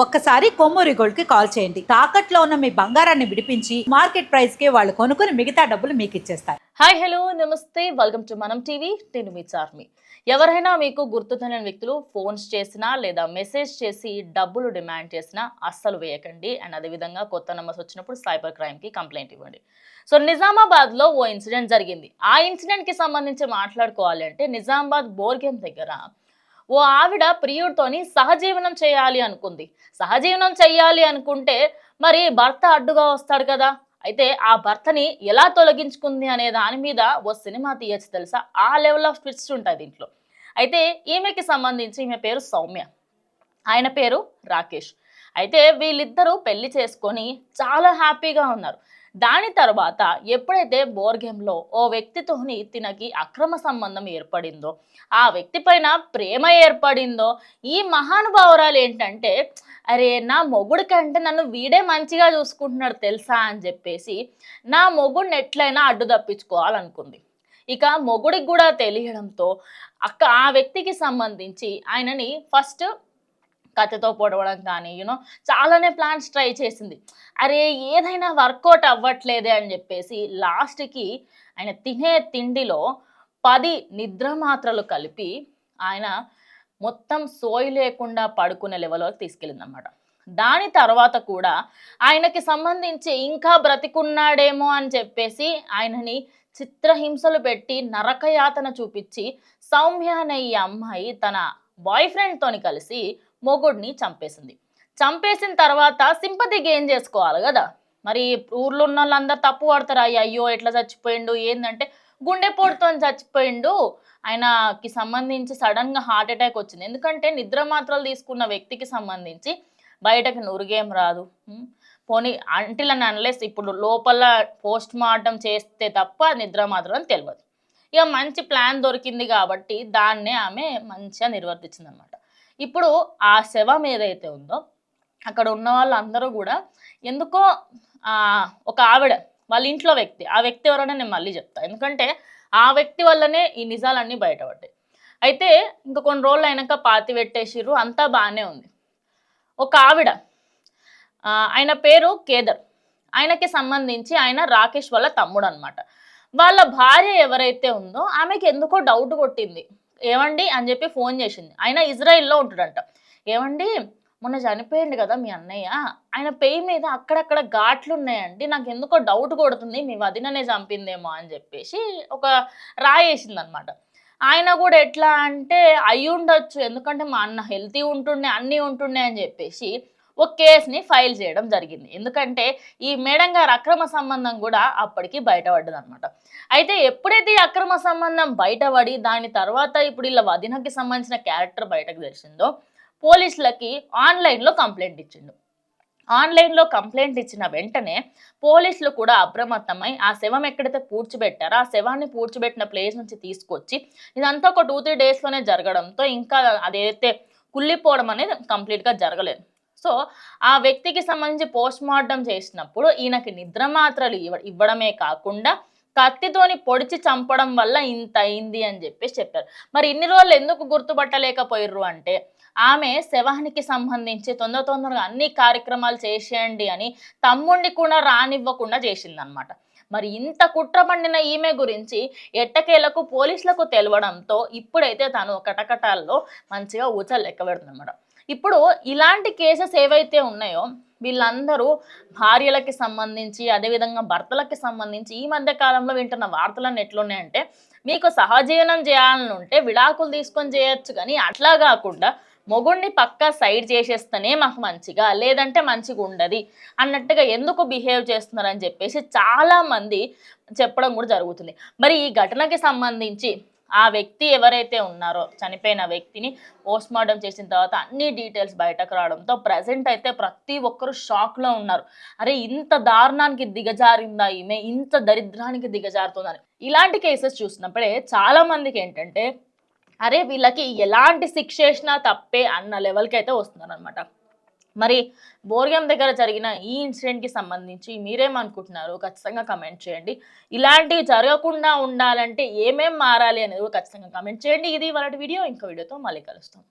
ఒక్కసారి కొమ్మూరి గోల్డ్ కి కాల్ చేయండి. తాకట్లో ఉన్న మీ బంగారాన్ని విడిపించి మార్కెట్ ప్రైస్ కి వాళ్ళు కొనుక్కుని మిగతా డబ్బులు మీకు ఇచ్చేస్తారు. హాయ్ హలో నమస్తే, వెల్కమ్ టు మనం టీవీ. నేను మీ చార్మి. ఎవరైనా మీకు గుర్తు తెలియని వ్యక్తులు ఫోన్స్ చేసినా లేదా మెసేజ్ చేసి డబ్బులు డిమాండ్ చేసినా అస్సలు వేయకండి. అండ్ అదేవిధంగా కొత్త నెంబర్స్ వచ్చినప్పుడు సైబర్ క్రైమ్కి కంప్లైంట్ ఇవ్వండి. సో నిజామాబాద్లో ఓ ఇన్సిడెంట్ జరిగింది. ఆ ఇన్సిడెంట్కి సంబంధించి మాట్లాడుకోవాలి అంటే నిజామాబాద్ బోర్గెం దగ్గర ఓ ఆవిడ ప్రియుడితోని సహజీవనం చేయాలి అనుకుంది. సహజీవనం చేయాలి అనుకుంటే మరి భర్త అడ్డుగా వస్తాడు కదా. అయితే ఆ భర్తని ఎలా తొలగించుకుంది అనే దాని మీద ఓ సినిమా తీయచ్చు తెలుసా. ఆ లెవెల్ ఆఫ్ ట్విస్ట్ ఉంటుంది దీంట్లో. అయితే ఈమెకి సంబంధించి ఈమె పేరు సౌమ్య, ఆయన పేరు రాకేష్. అయితే వీళ్ళిద్దరూ పెళ్లి చేసుకొని చాలా హ్యాపీగా ఉన్నారు. దాని తర్వాత ఎప్పుడైతే బోర్గెంలో ఓ వ్యక్తితోని తినకి అక్రమ సంబంధం ఏర్పడిందో, ఆ వ్యక్తి పైన ప్రేమ ఏర్పడిందో, ఈ మహానుభావురాలు ఏంటంటే అరే నా మొగుడి కంటే నన్ను వీడే మంచిగా చూసుకుంటున్నాడు తెలుసా అని చెప్పేసి నా మొగుడిని ఎట్లయినా అడ్డు తప్పించుకోవాలనుకుంది. ఇక మొగుడికి కూడా తెలియడంతో ఆ వ్యక్తికి సంబంధించి ఆయనని ఫస్ట్ కత్తితో పొడవడం కానీ చాలానే ప్లాన్స్ ట్రై చేసింది. అరే ఏదైనా వర్కౌట్ అవ్వట్లేదే అని చెప్పేసి లాస్ట్కి ఆయన తినే తిండిలో 10 నిద్ర మాత్రలు కలిపి ఆయన మొత్తం సోయి లేకుండా పడుకునే లెవెల్లోకి తీసుకెళ్ళిందనమాట. దాని తర్వాత కూడా ఆయనకి సంబంధించి ఇంకా బ్రతికున్నాడేమో అని చెప్పేసి ఆయనని చిత్రహింసలు పెట్టి నరకయాతన చూపించి సౌమ్య అనే ఈ అమ్మాయి తన బాయ్ ఫ్రెండ్తోని కలిసి మొగుడిని చంపేసింది. చంపేసిన తర్వాత సింపతి గెయిన్ చేసుకోవాలి కదా. మరి ఊర్లో ఉన్న వాళ్ళందరూ తప్పు పడతారు. అయ్యో ఎట్లా చచ్చిపోయిండు ఏంటంటే గుండెపోటుతో చచ్చిపోయిండు, ఆయనకి సంబంధించి సడన్ గా హార్ట్ అటాక్ వచ్చింది. ఎందుకంటే నిద్ర మాత్రలు తీసుకున్న వ్యక్తికి సంబంధించి బయటకు నురుగేం రాదు. పోనీ అంటిల్ అండ్ అన్లెస్ ఇప్పుడు లోపల పోస్ట్ మార్టం చేస్తే తప్ప నిద్ర మాత్రం తెలియదు. ఇక మంచి ప్లాన్ దొరికింది కాబట్టి దాన్నే ఆమె మంచిగా నిర్వర్తించింది అనమాట. ఇప్పుడు ఆ శవం ఏదైతే ఉందో అక్కడ ఉన్న వాళ్ళందరూ కూడా ఎందుకో ఒక ఆవిడ వాళ్ళ ఇంట్లో వ్యక్తి, ఆ వ్యక్తి ఎవరైనా నేను మళ్ళీ చెప్తాను, ఎందుకంటే ఆ వ్యక్తి వల్లనే ఈ నిజాలన్నీ బయటపడ్డాయి. అయితే ఇంకా కొన్ని రోజులు అయినాక పాతి పెట్టేసిర్రు, అంతా బాగానే ఉంది. ఒక ఆవిడ, ఆయన పేరు కేదర్, ఆయనకి సంబంధించి ఆయన రాకేష్ వాళ్ళ తమ్ముడు అనమాట. వాళ్ళ భార్య ఎవరైతే ఉందో ఆమెకి ఎందుకో డౌట్ కొట్టింది. ఏమండి అని చెప్పి ఫోన్ చేసింది. ఆయన ఇజ్రాయిల్లో ఉంటుడంట. ఏమండి మొన్న చనిపోయింది కదా మీ అన్నయ్య, ఆయన పెయి మీద అక్కడక్కడ ఘాట్లు ఉన్నాయండి, నాకు ఎందుకో డౌట్ కొడుతుంది మీ వదిననే చంపిందేమో అని చెప్పేసి ఒక రాయేసింది అనమాట. ఆయన కూడా ఎట్లా అంటే అయ్యి ఉండొచ్చు, ఎందుకంటే మా అన్న హెల్తీ ఉంటుండే అన్నీ ఉంటుండే అని చెప్పేసి ఒక కేసుని ఫైల్ చేయడం జరిగింది. ఎందుకంటే ఈ మేడం గారు అక్రమ సంబంధం కూడా అప్పటికి బయటపడ్డది అనమాట. అయితే ఎప్పుడైతే ఈ అక్రమ సంబంధం బయటపడి దాని తర్వాత ఇప్పుడు ఇలా వదినకి సంబంధించిన క్యారెక్టర్ బయటకు తెలిసిందో పోలీసులకి ఆన్లైన్లో కంప్లైంట్ ఇచ్చిండు. ఆన్లైన్లో కంప్లైంట్ ఇచ్చిన వెంటనే పోలీసులు కూడా అప్రమత్తమై ఆ శవం ఎక్కడైతే పూడ్చిపెట్టారో ఆ శవాన్ని పూడ్చిపెట్టిన ప్లేస్ నుంచి తీసుకొచ్చి ఇదంతా ఒక 2-3 డేస్లోనే జరగడంతో ఇంకా అదైతే కుళ్ళిపోవడం అనేది కంప్లీట్గా జరగలేదు. సో ఆ వ్యక్తికి సంబంధించి పోస్ట్ మార్టం చేసినప్పుడు ఈయనకి నిద్ర మాత్రలు ఇవ్వడమే కాకుండా కత్తితోని పొడిచి చంపడం వల్ల ఇంత అయింది అని చెప్పేసి చెప్పారు. మరి ఇన్ని రోజులు ఎందుకు గుర్తుపట్టలేకపోయారు అంటే ఆమె శవానికి సంబంధించి తొందరగా అన్ని కార్యక్రమాలు చేసేయండి అని తమ్ముడిని కూడా రానివ్వకుండా చేసిందనమాట. మరి ఇంత కుట్ర పండిన ఈమె గురించి ఎట్టకేలకు పోలీసులకు తెలవడంతో ఇప్పుడైతే తను కటకటాల్లో మంచిగా ఊచలు లెక్క పెడుతుందన్నమాట. ఇప్పుడు ఇలాంటి కేసెస్ ఏవైతే ఉన్నాయో వీళ్ళందరూ భార్యలకి సంబంధించి అదేవిధంగా భర్తలకి సంబంధించి ఈ మధ్య కాలంలో వింటున్న వార్తలన్నీ ఎట్లున్నాయంటే మీకు సహజీవనం చేయాలని ఉంటే విడాకులు తీసుకొని చేయొచ్చు, కానీ అట్లా కాకుండా మొగుడిని పక్కా సైడ్ చేసేస్తేనే మాకు మంచిగా, లేదంటే మంచిగా ఉండదు అన్నట్టుగా ఎందుకు బిహేవ్ చేస్తున్నారని చెప్పేసి చాలామంది చెప్పడం కూడా జరుగుతుంది. మరి ఈ ఘటనకి సంబంధించి ఆ వ్యక్తి ఎవరైతే ఉన్నారో చనిపోయిన వ్యక్తిని పోస్ట్ మార్టం చేసిన తర్వాత అన్ని డీటెయిల్స్ బయటకు రావడంతో ప్రజెంట్ అయితే ప్రతి ఒక్కరు షాక్లో ఉన్నారు. అరే ఇంత దారుణానికి దిగజారిందా ఈమె, ఇంత దరిద్రానికి దిగజారుతుందని. ఇలాంటి కేసెస్ చూసినప్పుడే చాలా మందికి ఏంటంటే అరే వీళ్ళకి ఎలాంటి శిక్ష వేసినా తప్పే అన్న లెవెల్కి అయితే వస్తున్నారు అనమాట. మరి బోర్గెం దగ్గర జరిగిన ఈ ఇన్సిడెంట్కి సంబంధించి మీరేమనుకుంటున్నారు ఖచ్చితంగా కమెంట్ చేయండి. ఇలాంటివి జరగకుండా ఉండాలంటే ఏమేం మారాలి అనేది ఖచ్చితంగా కమెంట్ చేయండి. ఇది వాళ్ళ వీడియో, ఇంకో వీడియోతో మళ్ళీ కలుస్తాం.